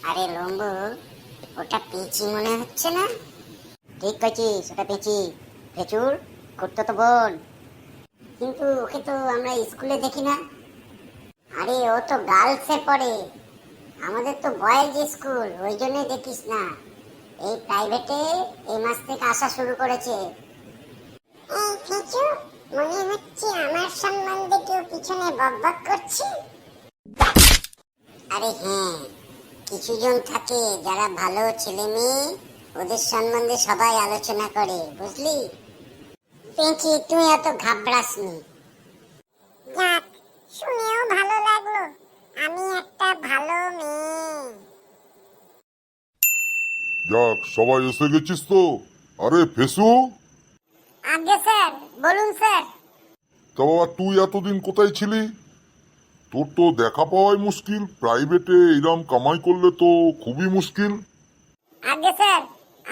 আরে লম্বু, ওটা পেঁচি মনে হচ্ছে না? ঠিক কইছিস, ওটা পেঁচি। ফেচুর করতো তো বোন, কিন্তু ওকে তো আমরা স্কুলে দেখি না। আরে ও তো গার্লসে পড়ে, আমাদের তো বয়েজ স্কুল, ওই জন্য দেখিস না। এই প্রাইভেটে এই মাস থেকে আসা শুরু করেছে। এই ফেচু, মনে হচ্ছে আমার সম্বন্ধে কেউ পিছনে বকবক করছে। আরে হ্যাঁ, কিছু জন থাকে যারা ভালো ছেলে মেয়ে, ওদের সম্বন্ধে সবাই আলোচনা করে, বুঝলি? পেঁচি, তুই এত ঘাবড়াসনি। যাক, শুনেও ভালো লাগলো, আমি একটা ভালো মেয়ে। যাক, সবাই এসে গেছিস তো। আরে ফেসু, আগে স্যার, বলুন স্যার। তা বাবা তুই এতদিন কোথায় ছিলি? তোর তো দেখা পাওয়াই মুশকিল, প্রাইভেটে এইরকম কামাই করলে তো খুবই মুশকিল। আগে স্যার,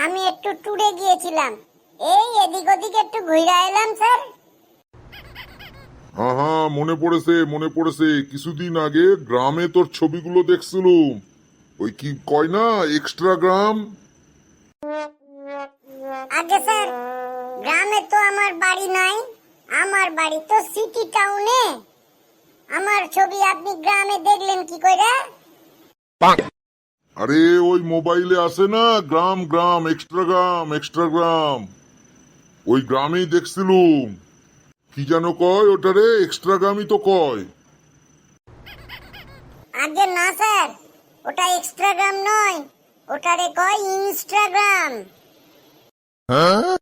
আমি একটু ট্যুরে গিয়েছিলাম, এই এদিক ওদিক একটু ঘুরে এলাম স্যার। হ্যাঁ হ্যাঁ, মনে পড়েছে মনে পড়েছে, কিছুদিন আগে গ্রামে তোর ছবিগুলো দেখছিলুম। ওই কি কয় না, এক্সট্রা গ্রাম। আগে স্যার, গ্রামে তো আমার বাড়ি নাই, আমার বাড়ি তো সিটি টাউনে। আমার ছবি আপনি গ্রামে দেখলেন কি কইরা? আরে ওই মোবাইলে আসে না, গ্রাম গ্রাম এক্সট্রা গ্রাম এক্সট্রা গ্রাম, ওই গ্রামেই দেখছিলুম। কি যেন কয় ওটারে, এক্সট্রা গ্রামই তো কয়। আগে না স্যার, ওটা এক্সট্রাগ্রাম নয়, ওটারে কয় ইনস্টাগ্রাম। হ্যাঁ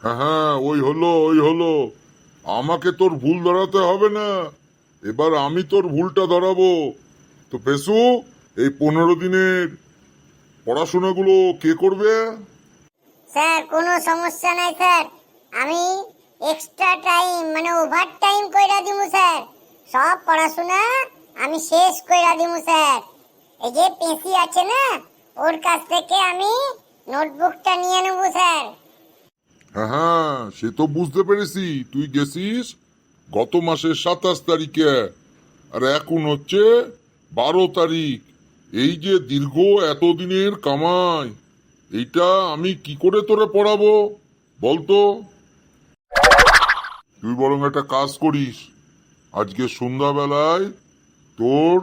হ্যাঁ, ওই হলো ওই হলো। আমাকে তোর ভুল ধরাতে হবে না, এবার আমি তোর ভুলটা ধরাবো। তো পেশু, এই 15 দিনের পড়াশোনাগুলো কে করবে? স্যার কোনো সমস্যা নাই স্যার, আমি এক্সট্রা টাইম মানে ওভার টাইম কইরা দিমু স্যার। সব পড়াশোনা আমি শেষ কইরা দিমু স্যার। এই যে পেঁচি আছে না, ওর কাছ থেকে আমি নোটবুকটা নিয়ে নেব স্যার। হ্যাঁ হ্যাঁ, সে তো বুঝতে পেরেছি, তুই গেছিস গত মাসের 27 তারিখে, আর এখন হচ্ছে 12 তারিখ। এই যে দীর্ঘ এতদিনের কামাই, এইটা আমি কি করে তোরে পড়াবো বলতো? তুই বরং একটা কাজ করিস, আজকে সন্ধ্যাবেলায় তোর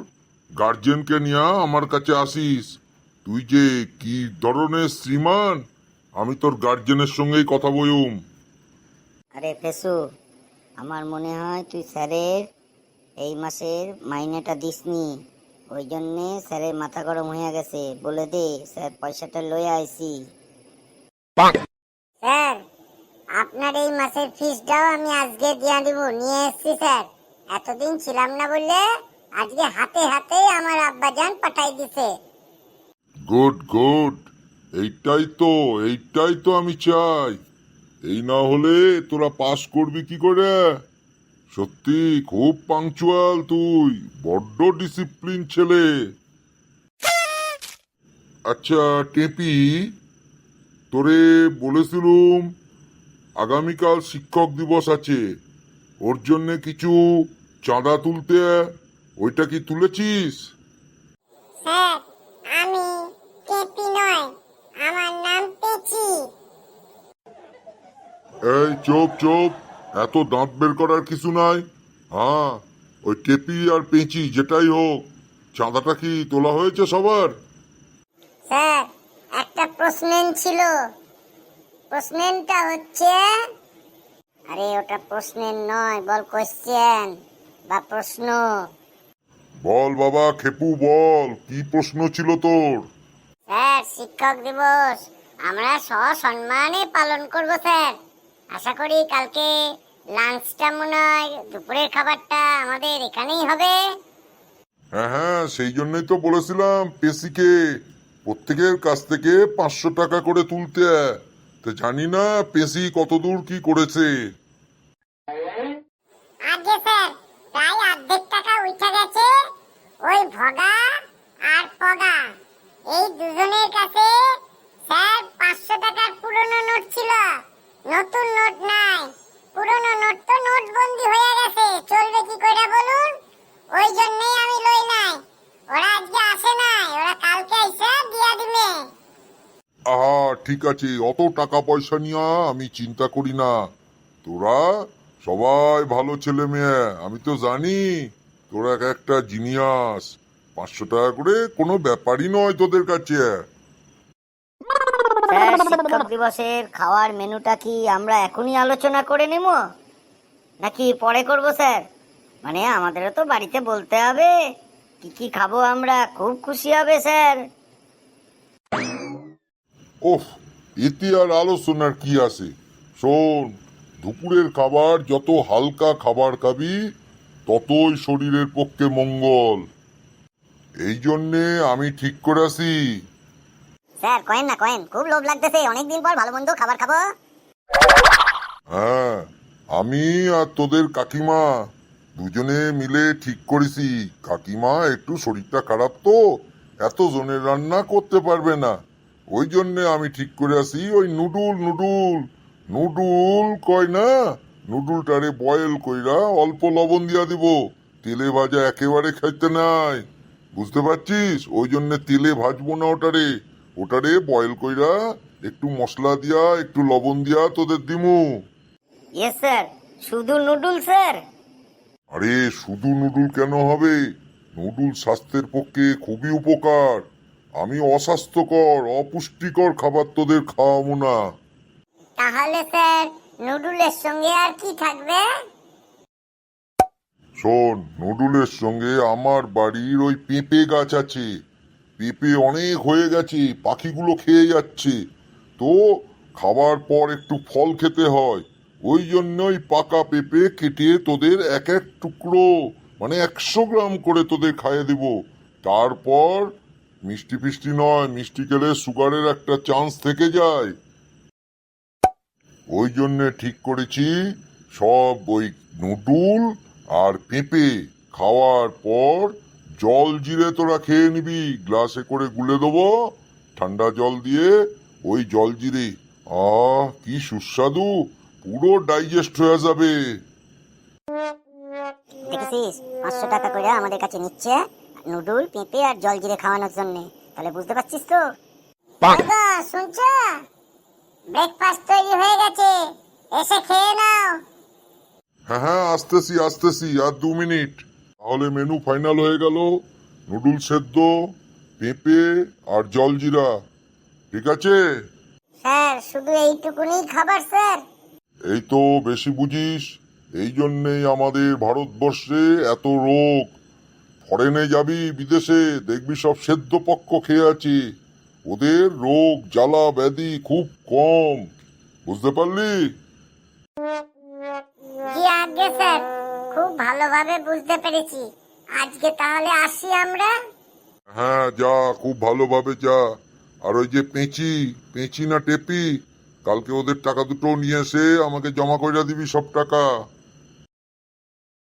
গার্জেনকে নিয়ে আমার কাছে আসিস। তুই যে কি ধরনের শ্রীমান, আমি তোর গার্জেনের সঙ্গেই কথা বলুম। আরে ফেসু, আমার মনে হয় তুই স্যারের এই মাসের মাইনেটা দিসনি, ওই জন্যে স্যারের মাথা গরম হয়ে গেছে। বলে দে স্যার পয়সাটা লয়ে আইছি। স্যার, আপনার এই মাসের ফিসটাও আমি আজকে দিয়ে দিব, নিয়ে এসেছি স্যার। এতদিন ছিলাম না বললে আজকে হাতে হাতে আমার আব্বাজান পাঠাই দিছে। গুড গুড, এইটাই তো আমি চাই। এই না হলে তোরা পাস করবি কি করে? সত্যি খুব পাংচুয়াল তুই, বড্ড ডিসিপ্লিন ছেলে। আচ্ছা টেপি, তোরে বলেছিলুম আগামীকাল শিক্ষক দিবস আছে, ওর জন্য কিছু চাঁদা তুলতে, ওইটা কি তুলেছিস? স্যার, আমি কেপি নয়, আমার নাম পেচি। এই চোপ চোপ, এত দাঁত বের করার কিছু নাই। হ্যাঁ, ওই টেপি আর পেঁচি যেটাই হোক, চাঁদাটা কি তোলা হয়েছে সবার? স্যার, একটা প্রশ্ন ছিল, প্রশ্নটা হচ্ছে, আরে ওটা প্রশ্ন নয়, বল কোশ্চেন বা প্রশ্ন। বল বাবা খেপু, বল কি প্রশ্ন ছিল তোর? স্যার, শিক্ষক দিবস আমরা সসম্মানে পালন করব স্যার। আশা করি কালকে লাঞ্চটা মনে হয়, দুপুরের খাবারটা আমাদের এখানেই হবে। হ্যাঁ হ্যাঁ, সেই জন্যই তো বলেছিলাম পেশিকে প্রত্যেকের কাছ থেকে 500 টাকা করে তুলতে। তো জানি না পেশি কতদূর কি করেছে। আগে স্যার, প্রায় অর্ধেক টাকা উঠে গেছে। ওই ভগা আর পগা, এই দুজনের কাছে স্যার 500 টাকার পুরনো নোট ছিল, নতুন নোট নাই। পুরনো নোট তো নোটবন্দি হয়ে গেছে, চলবে কি করে বলুন? ওই জন্যই আমি লই নাই। ওরা আজকে আসে নাই, ওরা কালকে এসে আহা, ঠিক আছে, অত টাকা পয়সা নিয়ে আমি চিন্তা করি না। তোরা সবাই ভালো ছেলে মেয়ে, আমি তো জানি তোরা এক একটা জিনিয়াস। 500 টাকা করে কোনো ব্যাপারই নয় তোদের কাছে। স্যার, শিক্ষক দিবসের খাওয়ার মেনুটা কি আমরা এখনই আলোচনা করে নেব নাকি পরে করব স্যার? মানে আমাদেরও তো বাড়িতে বলতে হবে কি কি খাবো আমরা, খুব খুশি হবে স্যার। ওফ, এতে আর আলোচনার কি আছে? শোন, দুপুরের খাবার যত হালকা খাবার খাবি ততই শরীরের পক্ষে মঙ্গল। এই জন্যে আমি ঠিক করেছি। স্যার কয়েন না কয়েন, খুব লোভ লাগতেছে, অনেকদিন পর ভালো মন্দ খাবার খাবো। হ্যাঁ, আমি আর তোদের কাকিমা দুজনে মিলে ঠিক করেছি। কাকিমা একটু শরীরটা খারাপ, তো এত জনের রান্না করতে পারবে না। ওই জন্যে আমি ঠিক করে আছি ওই নুডুল নুডুল নুডুল কয় না, নুডুলটারে বয়েল কইরা অল্প লবণ দিয়া দিব। তেলে ভাজা একেবারে খাইতে নাই, বুঝতে পারছিস? ওই জন্য তেলে ভাজবো না ওটারে। ওটারে বয়েল কইরা একটু মশলা দিয়া একটু লবণ দিয়া তোদের দিমু। ইয়েস স্যার, শুধু নুডল স্যার? আরে শুধু নুডুল কেন হবে? নুডুল স্বাস্থ্যের পক্ষে খুবই উপকার। আমি অস্বাস্থ্যকর অপুষ্টিকর খাবার তোদের খাওয়াবো না। তাহলে স্যার নুডলের সঙ্গে আর কি থাকবে? শোন, নুডুলের সঙ্গে আমার বাড়ির ওই পেঁপে গাছ আছে। পেঁপে অনেক হয়ে গেছে, পাখিগুলো খেয়ে যাচ্ছে। তো খাবার পর একটু ফল খেতে হয়। ওই জন্যই পাকা পেঁপে কেটে তোদের এক এক টুকরো, মানে 100 গ্রাম করে তোদের খাইয়ে দিব। তারপর মিষ্টি ফিষ্টি নয়, মিষ্টি খেলে সুগারের একটা চান্স থেকে যায়। ওই জন্যে ঠিক করেছি সব ওই নুডুল আর পেঁপে খাওয়ার পর জল জিরে তোরা খেয়ে নিবি, গ্লাসে করে গুলে দেবো ঠান্ডা জল দিয়ে। ওই জল জিরে কি সুস্বাদু, পুরো ডাইজেস্ট হয়ে যাবে। দেখেছিস 500 টাকা করে আমাদের কাছে নিচ্ছে নুডল পেঁপে আর জল জিরে খাওয়ানোর জন্য। তাহলে বুঝতে পারছিস তো? দাদা শুনছো, ব্রেকফাস্ট তৈরি হয়ে গেছে, এসে খেয়ে নাও। হ্যাঁ হ্যাঁ, আসতেছি আসতেছি, আর 2 মিনিট। তাহলে মেনু ফাইনাল হয়ে গেল। নুডুল সেদ্ধ, পেঁপে আর জলজিরা, ঠিক আছে? স্যার শুধু এইটুকুনি খাবার স্যার? এই তো বেশি বুঝিস, এই জন্যেই আমাদের ভারতবর্ষে এত রোগ। ফরেনে যাবি, বিদেশে দেখবি সব সেদ্ধ পক্ক খেয়ে আছি। ওদের রোগ জ্বালা ব্যাধি খুব কম, বুঝতে পারলি? জি আজ্ঞে স্যার, খুব ভালোভাবে বুঝতে পেরেছি। আজকে তাহলে আসি আমরা। হ্যাঁ যা, খুব ভালোভাবে যা। আর ওই যে পেঁচি, পেঁচি না টেপি, কালকে ওদের টাকা দুটো নিয়ে এসে আমাকে জমা কইরা দিবি সব টাকা।